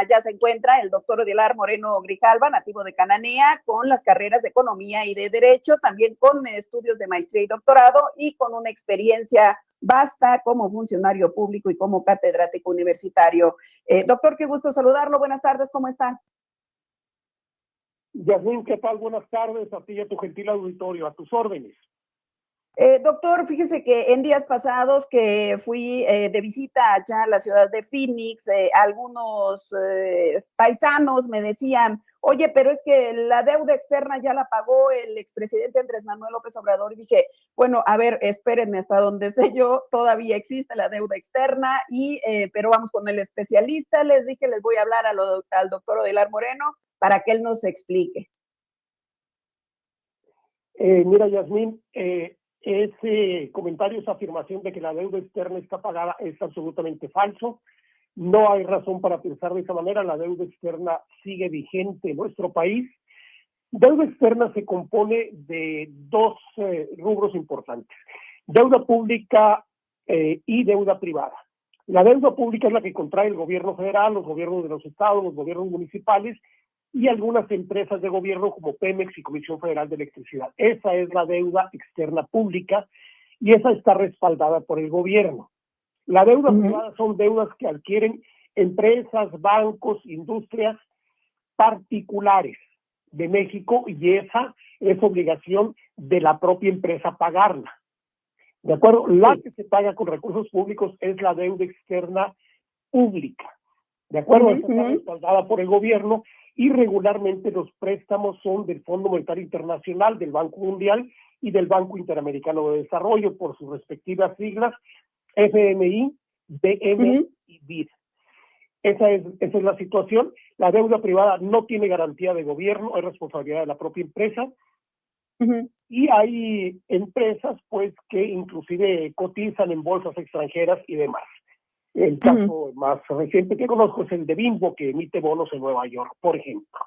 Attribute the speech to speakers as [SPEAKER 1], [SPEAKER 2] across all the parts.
[SPEAKER 1] Ya se encuentra el doctor Odilar Moreno Grijalva, nativo de Cananea, con las carreras de Economía y de Derecho, también con estudios de maestría y doctorado y con una experiencia vasta como funcionario público y como catedrático universitario. Doctor, qué gusto saludarlo. Buenas tardes, ¿cómo está?
[SPEAKER 2] Yasmín, ¿qué tal? Buenas tardes a ti y a tu gentil auditorio, a tus órdenes.
[SPEAKER 1] Doctor, fíjese que en días pasados que fui de visita allá a la ciudad de Phoenix, algunos paisanos me decían, oye, pero es que la deuda externa ya la pagó el expresidente Andrés Manuel López Obrador. Y dije, bueno, a ver, espérenme, hasta donde sé yo, todavía existe la deuda externa, pero vamos con el especialista. Les dije, les voy a hablar al doctor Odilar Moreno para que él nos explique.
[SPEAKER 2] Mira, Yasmín, ese comentario, esa afirmación de que la deuda externa está pagada es absolutamente falso. No hay razón para pensar de esa manera. La deuda externa sigue vigente en nuestro país. Deuda externa se compone de dos rubros importantes: deuda pública y deuda privada. La deuda pública es la que contrae el gobierno federal, los gobiernos de los estados, los gobiernos municipales y algunas empresas de gobierno como Pemex y Comisión Federal de Electricidad. Esa es la deuda externa pública y esa está respaldada por el gobierno. La deuda privada son deudas que adquieren empresas, bancos, industrias particulares de México, y esa es obligación de la propia empresa pagarla. ¿De acuerdo? La que se paga con recursos públicos es la deuda externa pública. ¿De acuerdo? Esa está respaldada por el gobierno y regularmente los préstamos son del Fondo Monetario Internacional, del Banco Mundial y del Banco Interamericano de Desarrollo, por sus respectivas siglas, FMI, BM y BID. Esa es la situación. La deuda privada no tiene garantía de gobierno, es responsabilidad de la propia empresa. Y hay empresas, pues, que inclusive cotizan en bolsas extranjeras y demás. El caso más reciente que conozco es el de Bimbo, que emite bonos en Nueva York, por ejemplo.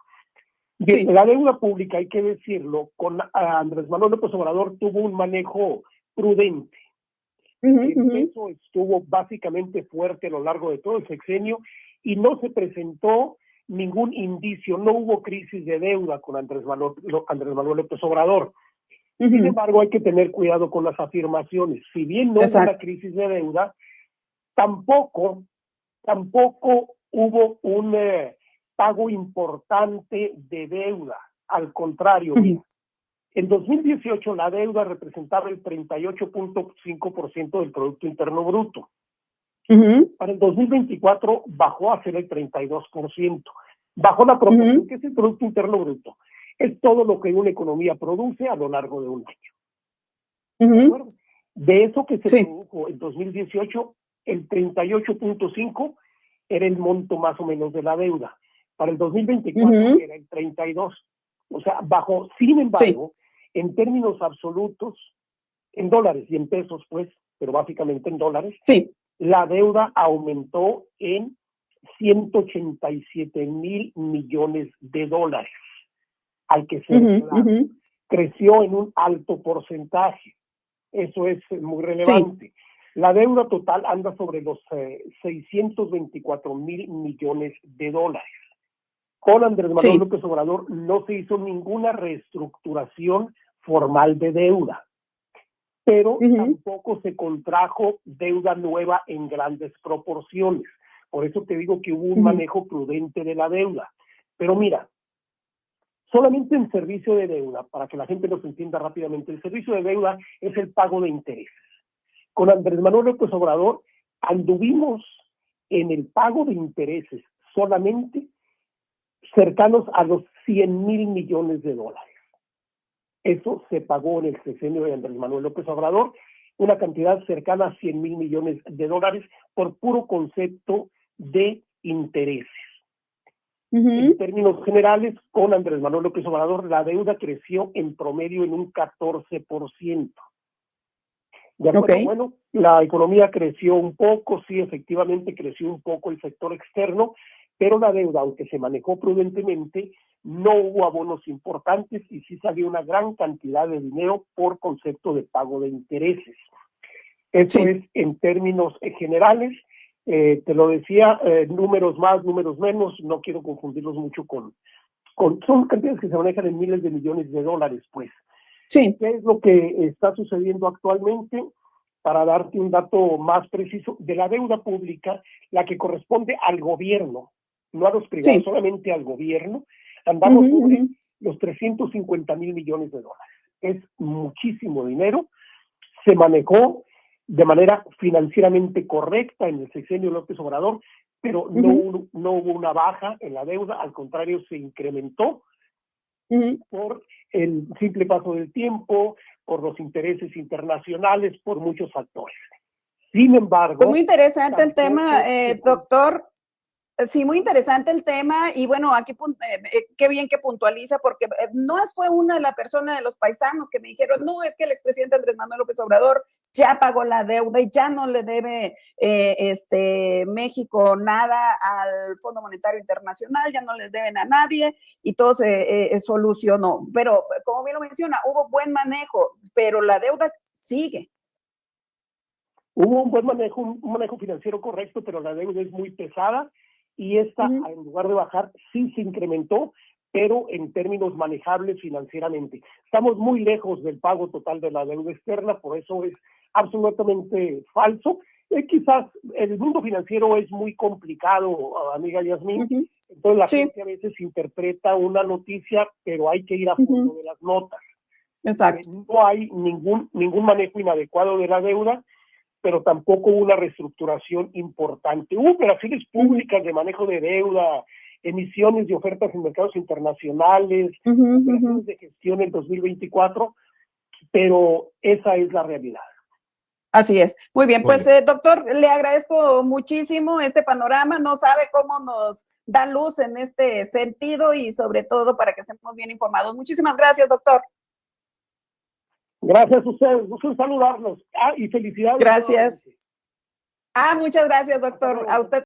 [SPEAKER 2] Bien, la deuda pública, hay que decirlo, con Andrés Manuel López Obrador tuvo un manejo prudente. El peso estuvo básicamente fuerte a lo largo de todo el sexenio y no se presentó ningún indicio, no hubo crisis de deuda con Andrés Manuel López Obrador. Sin embargo, hay que tener cuidado con las afirmaciones. Si bien no hubo una crisis de deuda, tampoco hubo un pago importante de deuda. Al contrario, mira, en 2018 la deuda representaba el 38.5% del Producto Interno Bruto. Para el 2024 bajó a ser el 32%. Bajó la proporción, que es el Producto Interno Bruto. Es todo lo que una economía produce a lo largo de un año. De eso que se produjo en 2018, el 38.5 era el monto más o menos de la deuda. Para el 2024 era el 32. O sea, bajó. Sin embargo, en términos absolutos, en dólares y en pesos, pues, pero básicamente en dólares, la deuda aumentó en 187,000 millones de dólares. Hay que ser claro. Creció en un alto porcentaje. Eso es muy relevante. La deuda total anda sobre los 624,000 millones de dólares. Con Andrés Manuel López Obrador no se hizo ninguna reestructuración formal de deuda, pero tampoco se contrajo deuda nueva en grandes proporciones. Por eso te digo que hubo un manejo prudente de la deuda. Pero mira, solamente en servicio de deuda, para que la gente nos entienda rápidamente, el servicio de deuda es el pago de intereses. Con Andrés Manuel López Obrador anduvimos en el pago de intereses solamente cercanos a los 100,000 millones de dólares. Eso se pagó en el sexenio de Andrés Manuel López Obrador, una cantidad cercana a 100,000 millones de dólares por puro concepto de intereses. En términos generales, con Andrés Manuel López Obrador, la deuda creció en promedio en un 14%. ¿De acuerdo? Bueno, la economía creció un poco, sí, efectivamente creció un poco el sector externo, pero la deuda, aunque se manejó prudentemente, no hubo abonos importantes y sí salió una gran cantidad de dinero por concepto de pago de intereses. Eso es en términos generales. Te lo decía, números más, números menos, no quiero confundirlos mucho son cantidades que se manejan en miles de millones de dólares, pues.
[SPEAKER 1] Sí.
[SPEAKER 2] ¿Qué es lo que está sucediendo actualmente? Para darte un dato más preciso, de la deuda pública, la que corresponde al gobierno, no a los privados,
[SPEAKER 1] Sí.
[SPEAKER 2] solamente al gobierno, andamos sobre los 350 mil millones de dólares. Es muchísimo dinero, se manejó de manera financieramente correcta en el sexenio López Obrador, pero no hubo una baja en la deuda, al contrario, se incrementó por el simple paso del tiempo, por los intereses internacionales, por muchos factores. Sin embargo...
[SPEAKER 1] Pues muy interesante el tema, doctor. Sí, muy interesante el tema y bueno, aquí qué bien que puntualiza porque no fue una de las personas de los paisanos que me dijeron, no, es que el expresidente Andrés Manuel López Obrador ya pagó la deuda y ya no le debe México nada al Fondo Monetario Internacional, ya no les deben a nadie y todo se solucionó. Pero como bien lo menciona, hubo buen manejo, pero la deuda sigue.
[SPEAKER 2] Hubo un buen manejo, un manejo financiero correcto, pero la deuda es muy pesada y esta, en lugar de bajar, sí se incrementó, pero en términos manejables financieramente. Estamos muy lejos del pago total de la deuda externa, por eso es absolutamente falso. Quizás el mundo financiero es muy complicado, amiga Yasmín, entonces la gente a veces interpreta una noticia, pero hay que ir a fondo de las notas.
[SPEAKER 1] Exacto.
[SPEAKER 2] No hay ningún manejo inadecuado de la deuda, pero tampoco una reestructuración importante. Hubo operaciones públicas de manejo de deuda, emisiones de ofertas en mercados internacionales, operaciones de gestión en 2024, pero esa es la realidad.
[SPEAKER 1] Así es. Muy bien, pues doctor, le agradezco muchísimo este panorama, no sabe cómo nos da luz en este sentido y sobre todo para que estemos bien informados. Muchísimas gracias, doctor.
[SPEAKER 2] Gracias a ustedes, gusto saludarlos. Y felicidades.
[SPEAKER 1] Gracias. Muchas gracias, doctor. A usted.